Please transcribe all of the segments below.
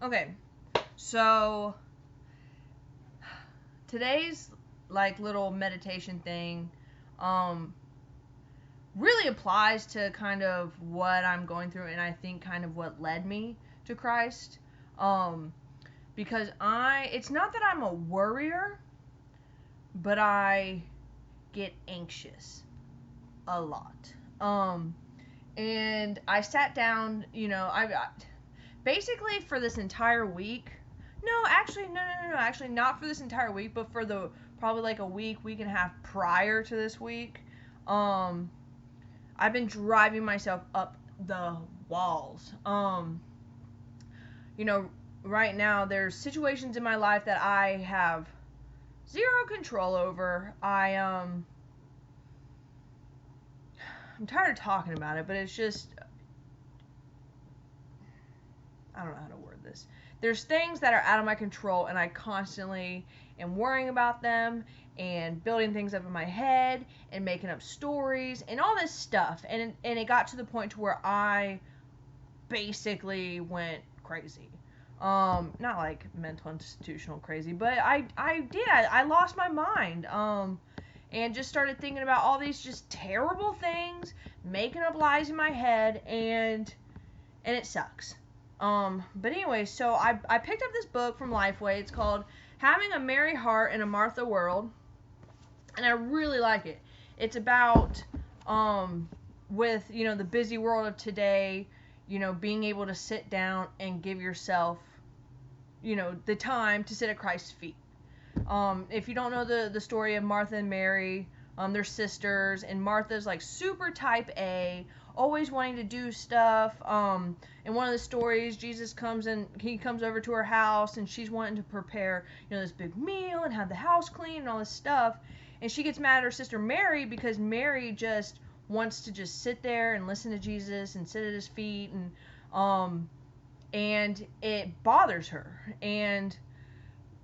Okay, so today's like little meditation thing um really applies to kind of what I'm going through, and I think kind of what led me to Christ. Um because it's not that I'm a worrier, but I get anxious a lot. And I sat down, I basically for this entire week. No, actually, no. Actually, not for this entire week, but for the probably like a week and a half prior to this week. Um, I've been driving myself up the walls. You know, right now there's situations in my life that I have zero control over. I'm tired of talking about it, but it's just I don't know how to word this. There's things that are out of my control, and I constantly am worrying about them and building things up in my head and making up stories and all this stuff. And it got to the point to where I basically went crazy. Not like mental institutional crazy, but I did. I lost my mind. And just started thinking about all these just terrible things, making up lies in my head, and it sucks. But anyway, so I picked up this book from Lifeway. It's called Having a Merry Heart in a Martha World, and I really like it. It's about with the busy world of today, being able to sit down and give yourself the time to sit at Christ's feet. If you don't know the story of Martha and Mary, they're sisters, and Martha's like super type A, always wanting to do stuff. In one of the stories, Jesus comes over to her house, and she's wanting to prepare, this big meal and have the house clean and all this stuff. And she gets mad at her sister Mary because Mary just wants to just sit there and listen to Jesus and sit at his feet, and it bothers her. And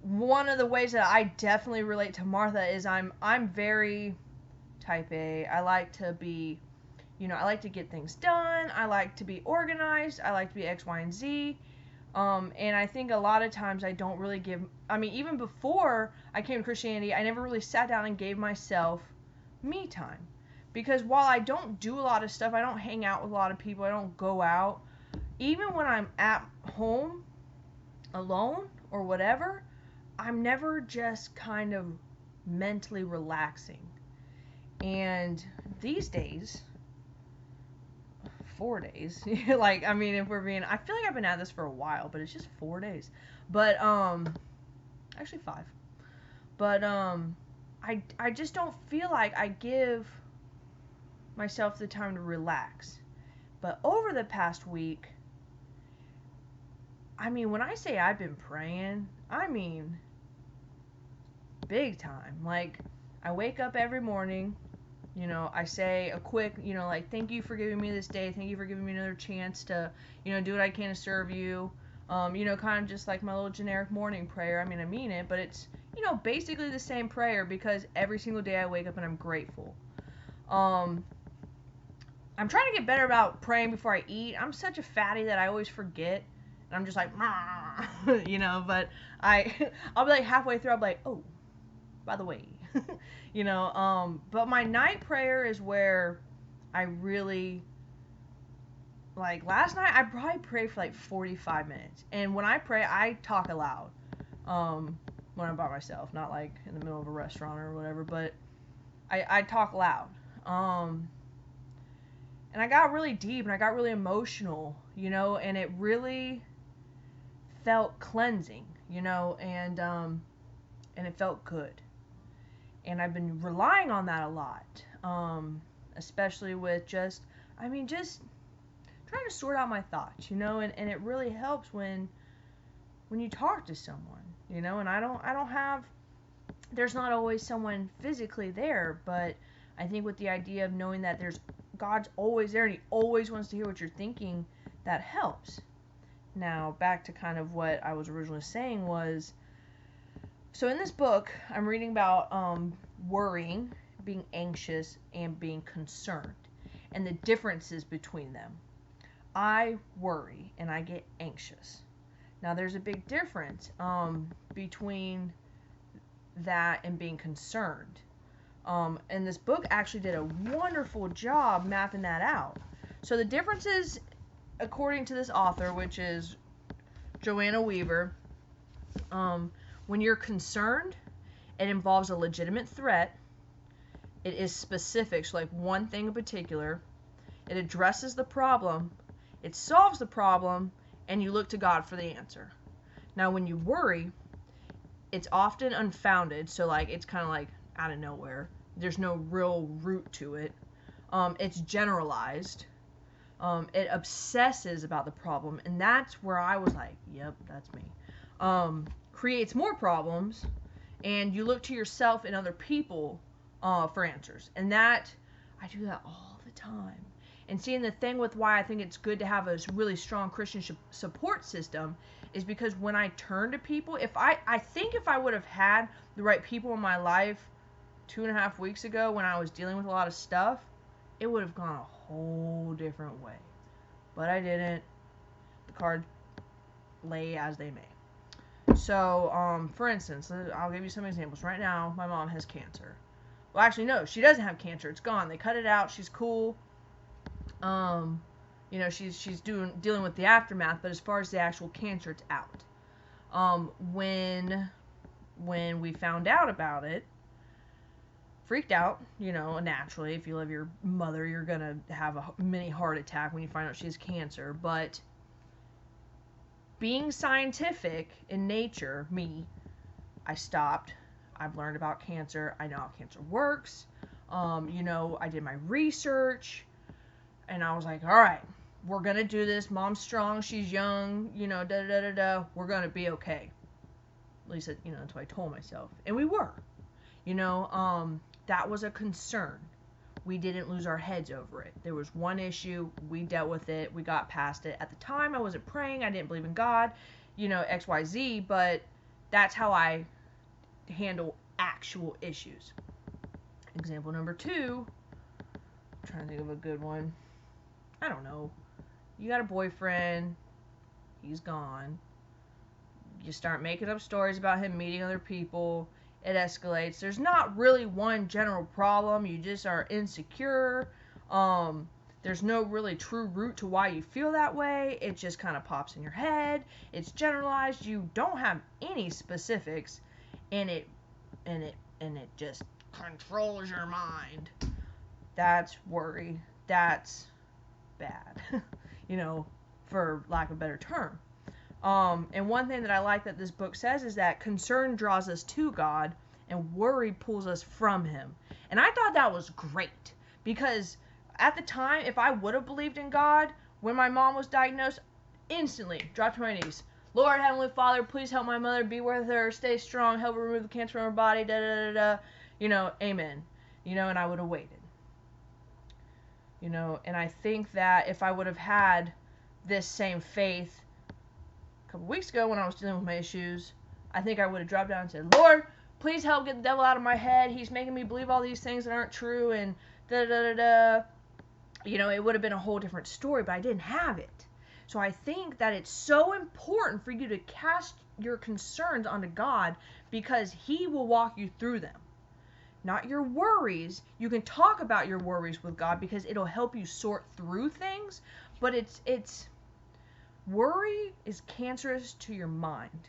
one of the ways that I definitely relate to Martha is I'm very type A. I like to be, I like to get things done. I like to be organized. I like to be X, Y, and Z. And I think a lot of times I don't really even before I came to Christianity, I never really sat down and gave myself me time. Because while I don't do a lot of stuff, I don't hang out with a lot of people, I don't go out, even when I'm at home alone or whatever, I'm never just kind of mentally relaxing. And these days, 4 days, like, if we're being, I feel like I've been at this for a while, but it's just 4 days. But, actually 5. But, I just don't feel like I give myself the time to relax. But over the past week, when I say I've been praying, big time. Like, I wake up every morning, I say a quick, like, thank you for giving me this day. Thank you for giving me another chance to, do what I can to serve you. Kind of just like my little generic morning prayer. I mean it, but it's, basically the same prayer because every single day I wake up and I'm grateful. I'm trying to get better about praying before I eat. I'm such a fatty that I always forget. And I'm just like, but I'll be like halfway through, I'll be like, oh, by the way, but my night prayer is where I really, like, last night I probably prayed for like 45 minutes. And when I pray, I talk aloud, when I'm by myself, not like in the middle of a restaurant or whatever, but I talk loud. And I got really deep and I got really emotional, and it really felt cleansing, and it felt good. And I've been relying on that a lot, especially with just trying to sort out my thoughts, and it really helps when you talk to someone, and I don't have, there's not always someone physically there, but I think with the idea of knowing that God's always there and he always wants to hear what you're thinking, that helps. Now, back to kind of what I was originally saying was, so in this book, I'm reading about worrying, being anxious, and being concerned, and the differences between them. I worry and I get anxious. Now, there's a big difference between that and being concerned. And this book actually did a wonderful job mapping that out. So the differences, according to this author, which is Joanna Weaver, when you're concerned, it involves a legitimate threat. It is specific, so like one thing in particular. It addresses the problem. It solves the problem, and you look to God for the answer. Now, when you worry, it's often unfounded, so like it's kind of like out of nowhere. There's no real root to it. It's generalized. It obsesses about the problem, and that's where I was like, yep, that's me. Creates more problems, and you look to yourself and other people for answers. And I do that all the time. And seeing the thing with why I think it's good to have a really strong Christian support system is because when I turn to people, I think if I would have had the right people in my life 2.5 weeks ago when I was dealing with a lot of stuff, it would have gone a whole different way. But I didn't. The cards lay as they may. So, for instance, I'll give you some examples. Right now, my mom has cancer. Well, actually, no, she doesn't have cancer. It's gone. They cut it out. She's cool. She's dealing with the aftermath, but as far as the actual cancer, it's out. When we found out about it, freaked out, naturally. If you love your mother, you're gonna have a mini heart attack when you find out she has cancer. But being scientific in nature, I stopped. I've learned about cancer. I know how cancer works. I did my research. And I was like, all right, we're going to do this. Mom's strong. She's young. We're going to be okay. At least, that's what I told myself. And we were. That was a concern. We didn't lose our heads over it. There was one issue. We dealt with it. We got past it. At the time, I wasn't praying. I didn't believe in God, XYZ. But that's how I handle actual issues. Example number 2. I'm trying to think of a good one. I don't know. You got a boyfriend. He's gone. You start making up stories about him meeting other people. It escalates. There's not really one general problem. You just are insecure. There's no really true root to why you feel that way. It just kind of pops in your head. It's generalized. You don't have any specifics, and it just controls your mind. That's worry. That's bad, for lack of a better term. And one thing that I like that this book says is that concern draws us to God and worry pulls us from him. And I thought that was great because at the time, if I would have believed in God when my mom was diagnosed, instantly dropped to my knees. Lord, Heavenly Father, please help my mother, be with her, stay strong, help her remove the cancer from her body, amen. And I would have waited. And I think that if I would have had this same faith a couple weeks ago when I was dealing with my issues, I think I would have dropped down and said, Lord, please help get the devil out of my head. He's making me believe all these things that aren't true, and it would have been a whole different story, but I didn't have it. So I think that it's so important for you to cast your concerns onto God because he will walk you through them. Not your worries. You can talk about your worries with God because it'll help you sort through things, but it's worry is cancerous to your mind.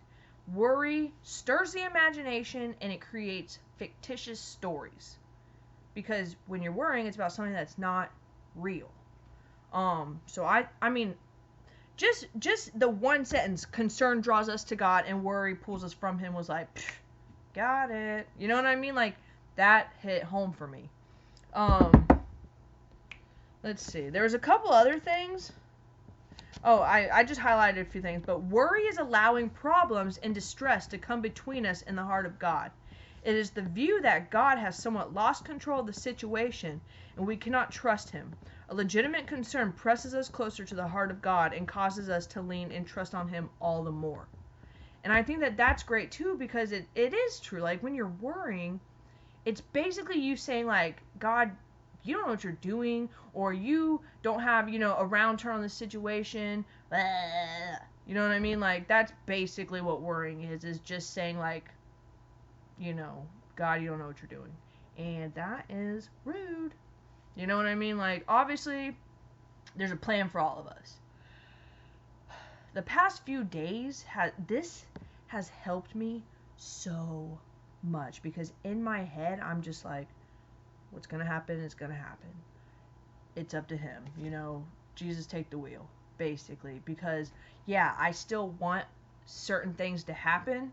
Worry stirs the imagination and it creates fictitious stories. Because when you're worrying, it's about something that's not real. So I mean, just the one sentence, concern draws us to God and worry pulls us from him, was like, got it. You know what I mean? Like, that hit home for me. Let's see. There was a couple other things. Oh, I just highlighted a few things. But worry is allowing problems and distress to come between us and the heart of God. It is the view that God has somewhat lost control of the situation and we cannot trust him. A legitimate concern presses us closer to the heart of God and causes us to lean and trust on him all the more. And I think that that's great too because it is true. Like when you're worrying, it's basically you saying like, God, you don't know what you're doing, or you don't have, a round turn on the situation. You know what I mean? Like, that's basically what worrying is just saying, like, you know, God, you don't know what you're doing. And that is rude. You know what I mean? Like, obviously, there's a plan for all of us. The past few days, this has helped me so much, because in my head, I'm just like, what's going to happen is going to happen. It's up to him, you know, Jesus, take the wheel, basically. Because, yeah, I still want certain things to happen,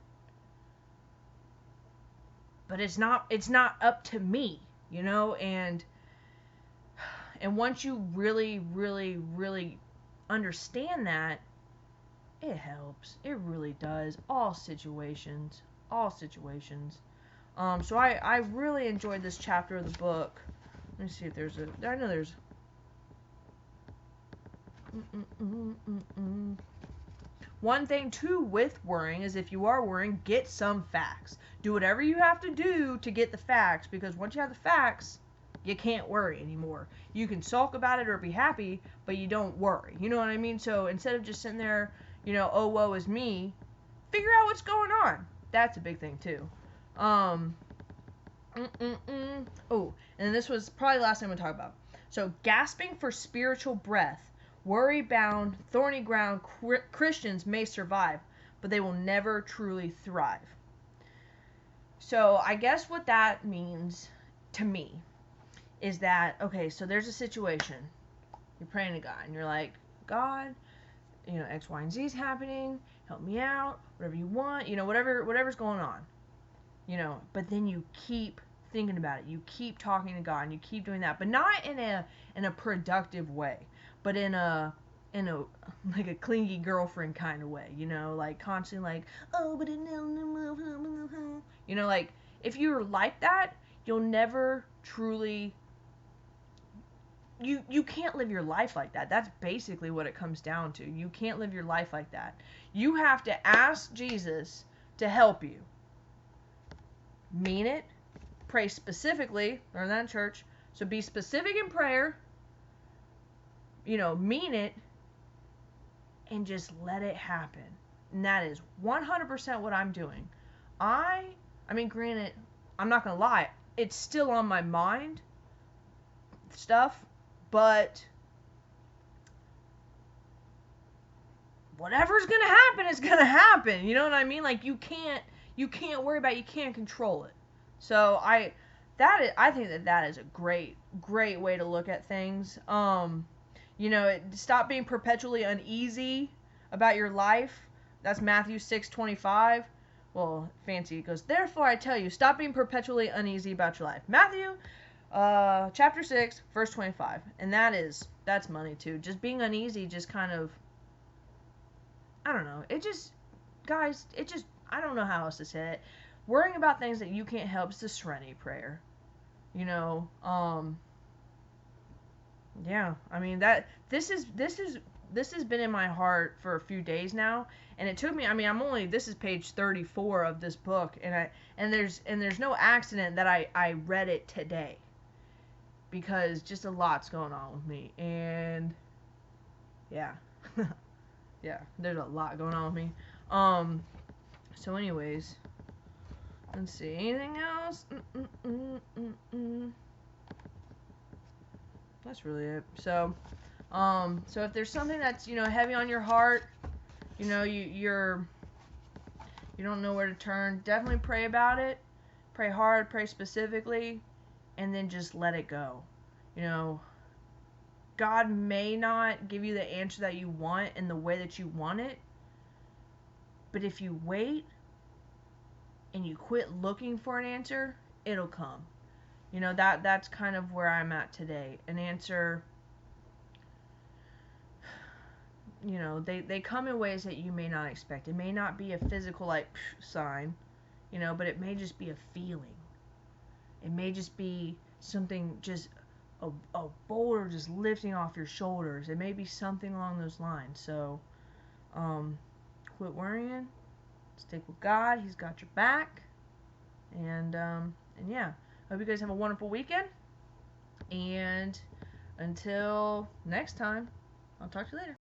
but it's not up to me, you know. And once you really, really, really understand that, it helps. It really does. All situations. So I really enjoyed this chapter of the book. Let me see if there's I know there's. One thing too with worrying is, if you are worrying, get some facts. Do whatever you have to do to get the facts, because once you have the facts, you can't worry anymore. You can sulk about it or be happy, but you don't worry. You know what I mean? So instead of just sitting there, you know, oh, woe is me, figure out what's going on. That's a big thing too. Oh, and this was probably the last thing I'm going to talk about. So, gasping for spiritual breath, worry-bound, thorny ground Christians may survive, but they will never truly thrive. So, I guess what that means to me is that, okay, so there's a situation. You're praying to God, and you're like, God, you know, X, Y, and Z is happening. Help me out. Whatever you want. You know, whatever's going on. You know, but then you keep thinking about it. You keep talking to God, and you keep doing that, but not in a productive way, but in a like a clingy girlfriend kind of way. You know, like constantly like, oh, but you know, like if you're like that, you'll never truly. You can't live your life like that. That's basically what it comes down to. You can't live your life like that. You have to ask Jesus to help you. Mean it. Pray specifically. Learn that in church. So be specific in prayer. You know, mean it. And just let it happen. And that is 100% what I'm doing. I mean, granted, I'm not going to lie. It's still on my mind. Stuff. But whatever's gonna happen is gonna happen. You know what I mean? Like you can't worry about it. You can't control it. So I think that is a great way to look at things. You know, stop being perpetually uneasy about your life. That's Matthew 6:25. Well, fancy. It goes, therefore I tell you, stop being perpetually uneasy about your life. Matthew chapter 6, verse 25. And that's money too. Just being uneasy just kind of, I don't know. Guys, I don't know how else to say it. Worrying about things that you can't help is the serenity prayer. You know, yeah. I mean, this has been in my heart for a few days now, and it took me, I mean, this is page 34 of this book, and there's no accident that I read it today. Because just a lot's going on with me. And yeah. Yeah, there's a lot going on with me. So anyways, let's see. Anything else? That's really it. So if there's something that's, you know, heavy on your heart, you know, you don't know where to turn, definitely pray about it. Pray hard, pray specifically. And then just let it go. You know, God may not give you the answer that you want in the way that you want it, but if you wait and you quit looking for an answer, it'll come. You know, that's kind of where I'm at today. An answer, you know, they come in ways that you may not expect. It may not be a physical, like, sign, you know, but it may just be a feeling. It may just be something, just a boulder just lifting off your shoulders. It may be something along those lines. So, quit worrying. Stick with God. He's got your back. And yeah. Hope you guys have a wonderful weekend. And until next time, I'll talk to you later.